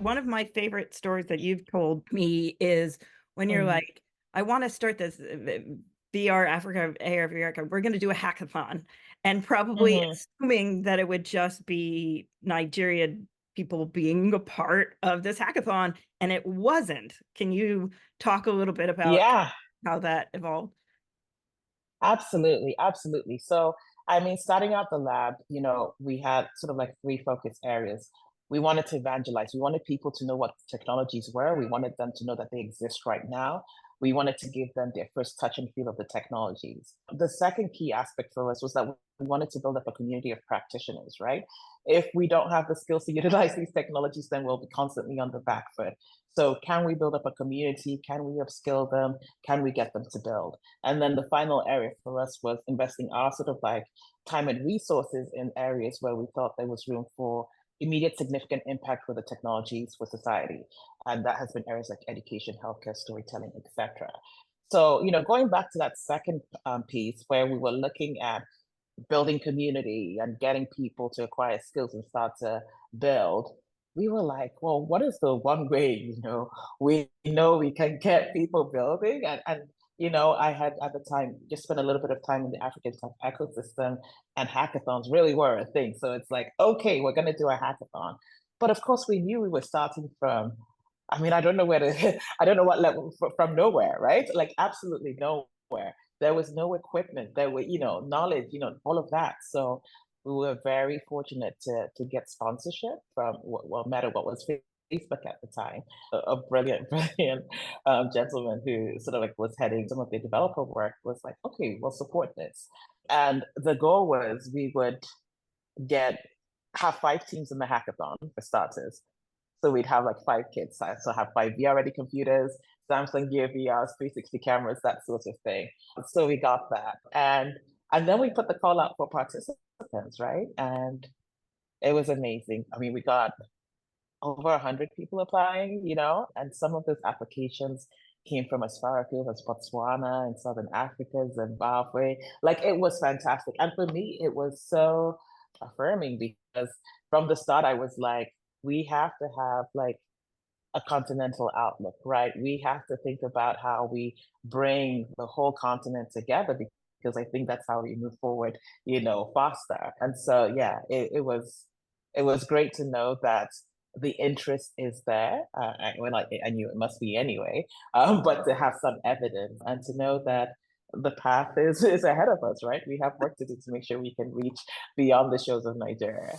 one of my favorite stories that you've told me is when you're Mhm. like, I want to start this VR Africa, AR Africa. We're going to do a hackathon, and probably Mhm. assuming that it would just be Nigerian people being a part of this hackathon, and it wasn't. Can you talk a little bit about Yeah, how that evolved? absolutely, absolutely. So, I mean, starting out the lab, we had sort of like three focus areas. We wanted to evangelize. We wanted people to know what technologies were. We wanted them to know that they exist right now. We wanted to give them their first touch and feel of the technologies. The second key aspect for us was that we wanted to build up a community of practitioners, right? If we don't have the skills to utilize these technologies, then we'll be constantly on the back foot. So, can we build up a community? Can we upskill them? Can we get them to build? And then the final area for us was investing our sort of like time and resources in areas where we thought there was room for immediate significant impact with the technologies for society. And that has been areas like education, healthcare, storytelling, etc. So, going back to that second piece where we were looking at building community and getting people to acquire skills and start to build, we were like, well, what is the one way, we know we can get people building? And I had at the time just spent a little bit of time in the African tech ecosystem, and hackathons really were a thing. So it's like, okay, we're going to do a hackathon. But of course, we knew we were starting from, I mean, I don't know where to, I don't know what level, from nowhere, right? Like, absolutely nowhere. There was no equipment. There were, knowledge, all of that. So we were very fortunate to get sponsorship from, well, Meta, what was Facebook at the time, a brilliant, brilliant gentleman who sort of like was heading some of the developer work, was like, okay, we'll support this. And the goal was we would get have five teams in the hackathon for starters. So we'd have like five kids. So have five VR ready computers, Samsung Gear VRs, 360 cameras, that sort of thing. So we got that. And then we put the call out for participants, right? And it was amazing. I mean, we got over 100 people applying, and some of those applications came from as far afield as Botswana and Southern Africa, Zimbabwe. Like, it was fantastic. And for me, it was so affirming because from the start, I was like, we have to have like a continental outlook, right? We have to think about how we bring the whole continent together because I think that's how we move forward, faster. And so, yeah, it was great to know that the interest is there. I knew it must be anyway, but to have some evidence and to know that the path is ahead of us, right? We have work to do to make sure we can reach beyond the shores of Nigeria.